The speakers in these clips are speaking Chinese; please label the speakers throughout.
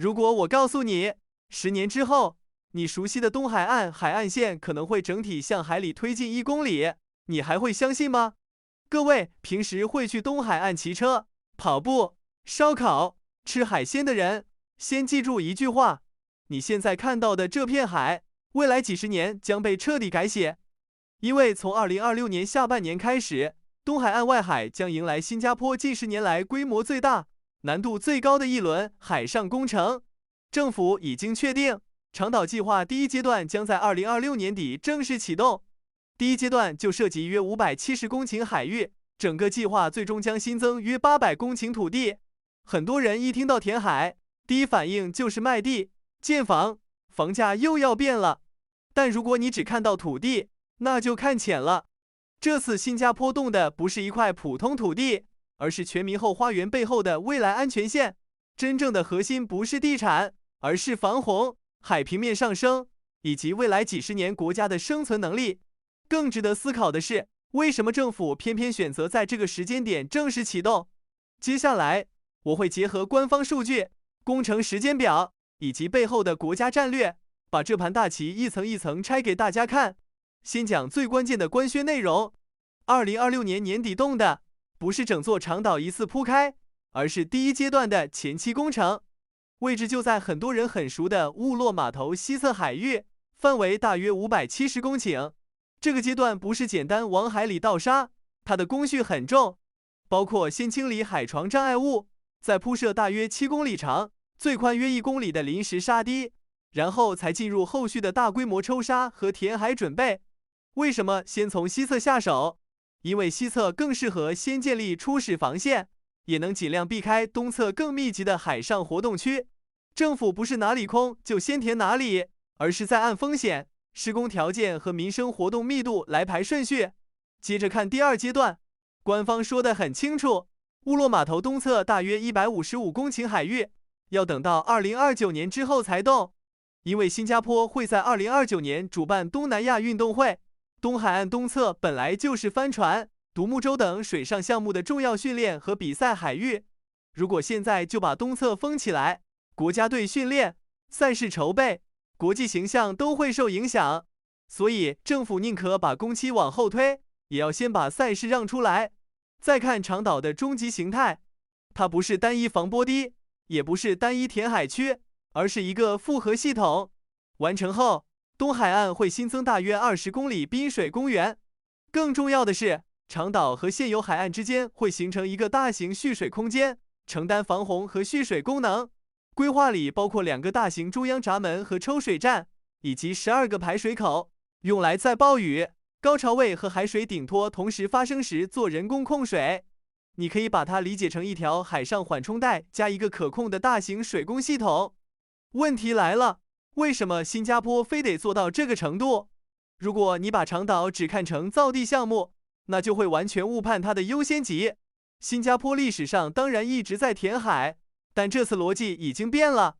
Speaker 1: 如果我告诉你，10年之后，你熟悉的东海岸海岸线可能会整体向海里推进1公里，你还会相信吗？各位平时会去东海岸骑车、跑步、烧烤、吃海鲜的人，先记住一句话：你现在看到的这片海，未来几十年将被彻底改写。因为从2026年下半年开始，东海岸外海将迎来新加坡近10年来规模最大、难度最高的一轮海上工程。政府已经确定，长岛计划第1阶段将在2026年底正式启动。第1阶段就涉及约570公顷海域，整个计划最终将新增约800公顷土地。很多人一听到填海，第一反应就是卖地、建房，房价又要变了。但如果你只看到土地，那就看浅了。这次新加坡动的不是一块普通土地，而是全民后花园背后的未来安全线。真正的核心不是地产，而是防洪、海平面上升，以及未来几十年国家的生存能力。更值得思考的是，为什么政府偏偏选择在这个时间点正式启动？接下来，我会结合官方数据、工程时间表以及背后的国家战略，把这盘大棋一层一层拆给大家看。先讲最关键的官宣内容。2026年年底动的，不是整座长岛一次铺开，而是第1阶段的前期工程。位置就在很多人很熟的雾洛码头西侧海域，范围大约570公顷。这个阶段不是简单往海里倒沙，它的工序很重，包括先清理海床障碍物，再铺设大约7公里长、最宽约1公里的临时沙堤，然后才进入后续的大规模抽沙和填海准备。为什么先从西侧下手？因为西侧更适合先建立初始防线，也能尽量避开东侧更密集的海上活动区。政府不是哪里空就先填哪里，而是在按风险、施工条件和民生活动密度来排顺序。接着看第2阶段，官方说得很清楚，雾洛码头东侧大约155公顷海域，要等到2029年之后才动。因为新加坡会在2029年主办东南亚运动会，东海岸东侧本来就是帆船、独木舟等水上项目的重要训练和比赛海域。如果现在就把东侧封起来，国家队训练、赛事筹备、国际形象都会受影响。所以政府宁可把工期往后推，也要先把赛事让出来。再看长岛的终极形态，它不是单一防波堤，也不是单一填海区，而是一个复合系统。完成后，东海岸会新增大约20公里滨水公园。更重要的是，长岛和现有海岸之间会形成一个大型蓄水空间，承担防洪和蓄水功能。规划里包括2个大型中央闸门和抽水站，以及12个排水口，用来在暴雨、高潮位和海水顶托同时发生时做人工控水。你可以把它理解成一条海上缓冲带加一个可控的大型水供系统。问题来了，为什么新加坡非得做到这个程度？如果你把长岛只看成造地项目，那就会完全误判它的优先级。新加坡历史上当然一直在填海，但这次逻辑已经变了。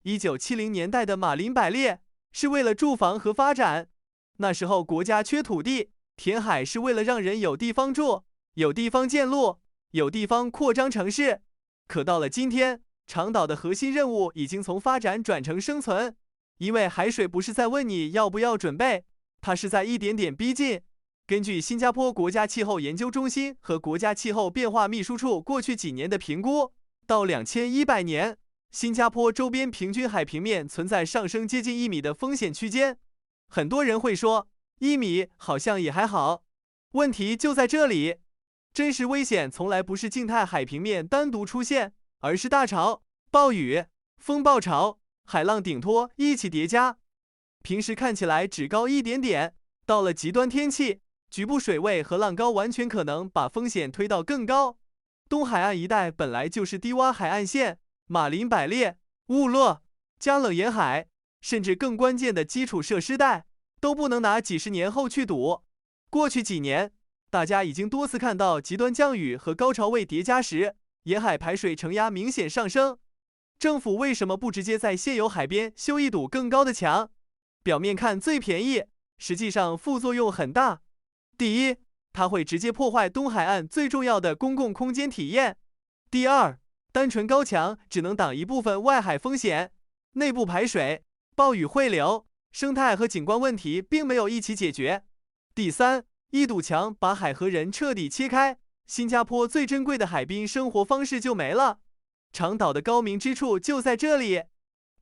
Speaker 1: 1970年代的马林百列是为了住房和发展，那时候国家缺土地，填海是为了让人有地方住、有地方建路、有地方扩张城市。可到了今天，长岛的核心任务已经从发展转成生存，因为海水不是在问你要不要准备，它是在一点点逼近。根据新加坡国家气候研究中心和国家气候变化秘书处过去几年的评估，到2100年，新加坡周边平均海平面存在上升接近1米的风险区间。很多人会说，1米好像也还好。问题就在这里，真实危险从来不是静态海平面单独出现，而是大潮、暴雨、风暴潮、海浪顶托一起叠加。平时看起来只高一点点，到了极端天气，局部水位和浪高完全可能把风险推到更高。东海岸一带本来就是低洼海岸线，马林百列、雾洛、加冷沿海，甚至更关键的基础设施带，都不能拿几十年后去赌。过去几年，大家已经多次看到极端降雨和高潮位叠加时，沿海排水承压明显上升。政府为什么不直接在现有海边修一堵更高的墙？表面看最便宜，实际上副作用很大。第一，它会直接破坏东海岸最重要的公共空间体验。第二，单纯高墙只能挡一部分外海风险，内部排水、暴雨汇流、生态和景观问题并没有一起解决。第三，一堵墙把海和人彻底切开，新加坡最珍贵的海滨生活方式就没了。长岛的高明之处就在这里，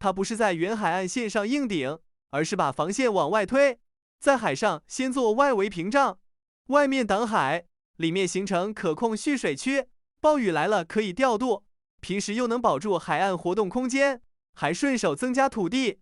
Speaker 1: 它不是在原海岸线上硬顶，而是把防线往外推，在海上先做外围屏障，外面挡海，里面形成可控蓄水区，暴雨来了可以调度，平时又能保住海岸活动空间，还顺手增加土地。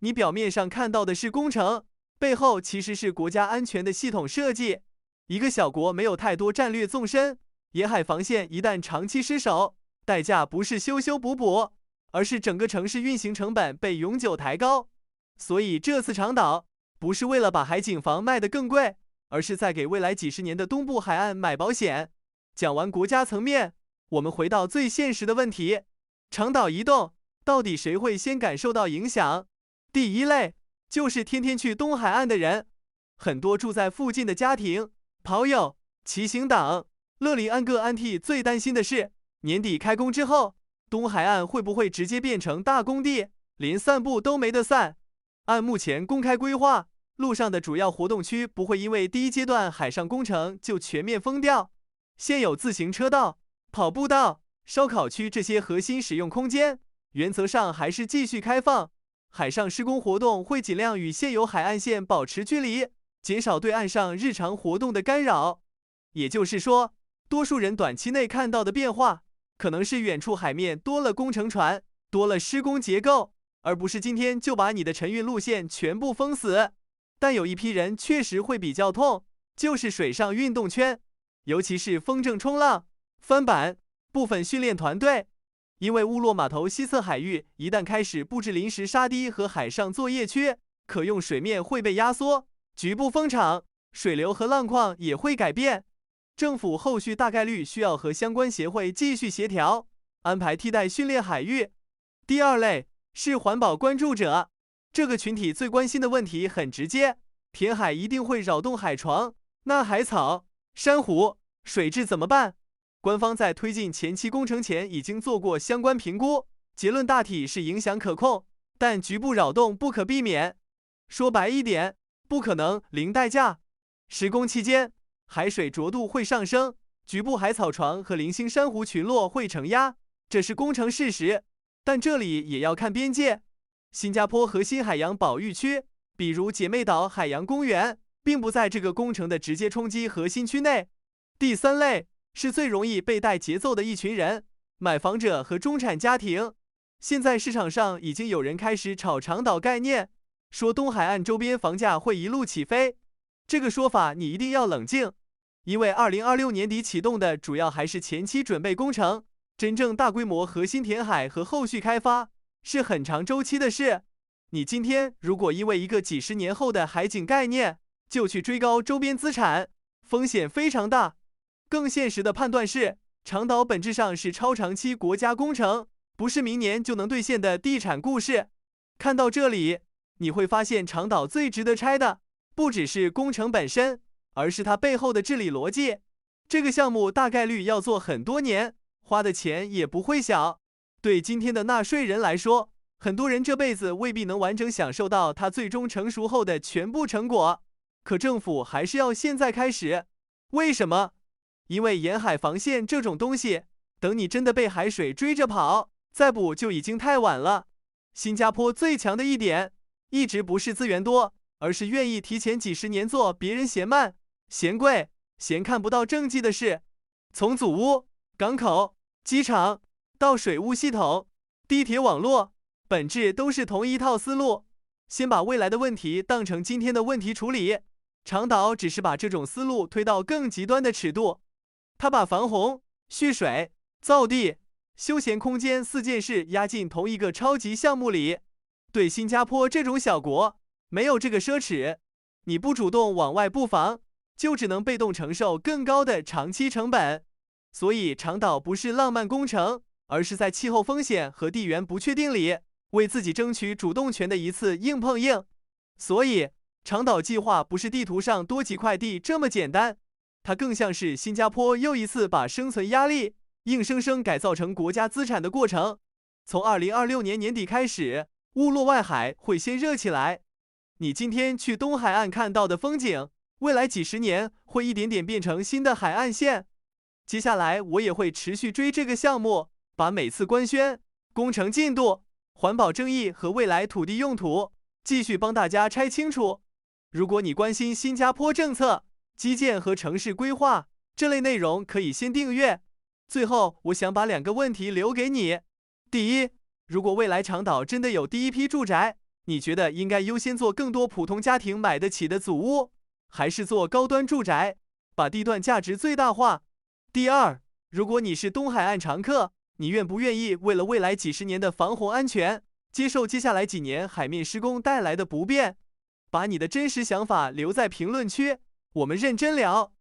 Speaker 1: 你表面上看到的是工程，背后其实是国家安全的系统设计。一个小国没有太多战略纵深，沿海防线一旦长期失守，代价不是修修补补，而是整个城市运行成本被永久抬高。所以这次长岛不是为了把海景房卖得更贵，而是在给未来几十年的东部海岸买保险。讲完国家层面，我们回到最现实的问题：长岛移动到底谁会先感受到影响？第一类就是天天去东海岸的人，很多住在附近的家庭、跑友、骑行党。乐林安个安替最担心的是，年底开工之后，东海岸会不会直接变成大工地，连散步都没得散？按目前公开规划，路上的主要活动区不会因为第一阶段海上工程就全面封掉，现有自行车道、跑步道、烧烤区这些核心使用空间，原则上还是继续开放。海上施工活动会尽量与现有海岸线保持距离，减少对岸上日常活动的干扰。也就是说，多数人短期内看到的变化，可能是远处海面多了工程船，多了施工结构，而不是今天就把你的晨运路线全部封死。但有一批人确实会比较痛，就是水上运动圈，尤其是风筝冲浪、翻板、部分训练团队。因为乌洛码头西侧海域一旦开始布置临时沙堤和海上作业区，可用水面会被压缩，局部风场、水流和浪况也会改变。政府后续大概率需要和相关协会继续协调，安排替代训练海域。第二类是环保关注者，这个群体最关心的问题很直接，填海一定会扰动海床，那海草、珊瑚、水质怎么办？官方在推进前期工程前已经做过相关评估，结论大体是影响可控，但局部扰动不可避免。说白一点，不可能零代价。施工期间，海水浊度会上升，局部海草床和零星珊瑚群落会承压，这是工程事实。但这里也要看边界。新加坡核心海洋保育区，比如姐妹岛海洋公园，并不在这个工程的直接冲击核心区内。第三类是最容易被带节奏的一群人，买房者和中产家庭。现在市场上已经有人开始炒长岛概念，说东海岸周边房价会一路起飞。这个说法你一定要冷静，因为2026年底启动的主要还是前期准备工程，真正大规模核心填海和后续开发是很长周期的事。你今天如果因为一个几十年后的海景概念就去追高周边资产，风险非常大。更现实的判断是，长岛本质上是超长期国家工程，不是明年就能兑现的地产故事。看到这里，你会发现长岛最值得拆的，不只是工程本身，而是它背后的治理逻辑。这个项目大概率要做很多年，花的钱也不会小。对今天的纳税人来说，很多人这辈子未必能完整享受到它最终成熟后的全部成果，可政府还是要现在开始。为什么？因为沿海防线这种东西，等你真的被海水追着跑，再补就已经太晚了。新加坡最强的一点，一直不是资源多，而是愿意提前几十年做别人嫌慢、嫌贵、嫌看不到政绩的事。从祖屋、港口、机场到水务系统、地铁网络，本质都是同一套思路。先把未来的问题当成今天的问题处理，长岛只是把这种思路推到更极端的尺度。他把防洪、蓄水、造地、休闲空间4件事压进同一个超级项目里。对新加坡这种小国，没有这个奢侈，你不主动往外布防，就只能被动承受更高的长期成本。所以长岛不是浪漫工程，而是在气候风险和地缘不确定里，为自己争取主动权的一次硬碰硬。所以长岛计划不是地图上多几块地这么简单，它更像是新加坡又一次把生存压力硬生生改造成国家资产的过程。从2026年年底开始，乌洛外海会先热起来。你今天去东海岸看到的风景，未来几十年会一点点变成新的海岸线。接下来我也会持续追这个项目，把每次官宣、工程进度、环保争议和未来土地用途继续帮大家拆清楚。如果你关心新加坡政策、基建和城市规划这类内容，可以先订阅。最后，我想把2个问题留给你。第一，如果未来长岛真的有第一批住宅，你觉得应该优先做更多普通家庭买得起的祖屋，还是做高端住宅，把地段价值最大化？第二，如果你是东海岸常客，你愿不愿意为了未来几十年的防洪安全，接受接下来几年海面施工带来的不便？把你的真实想法留在评论区，我们认真聊。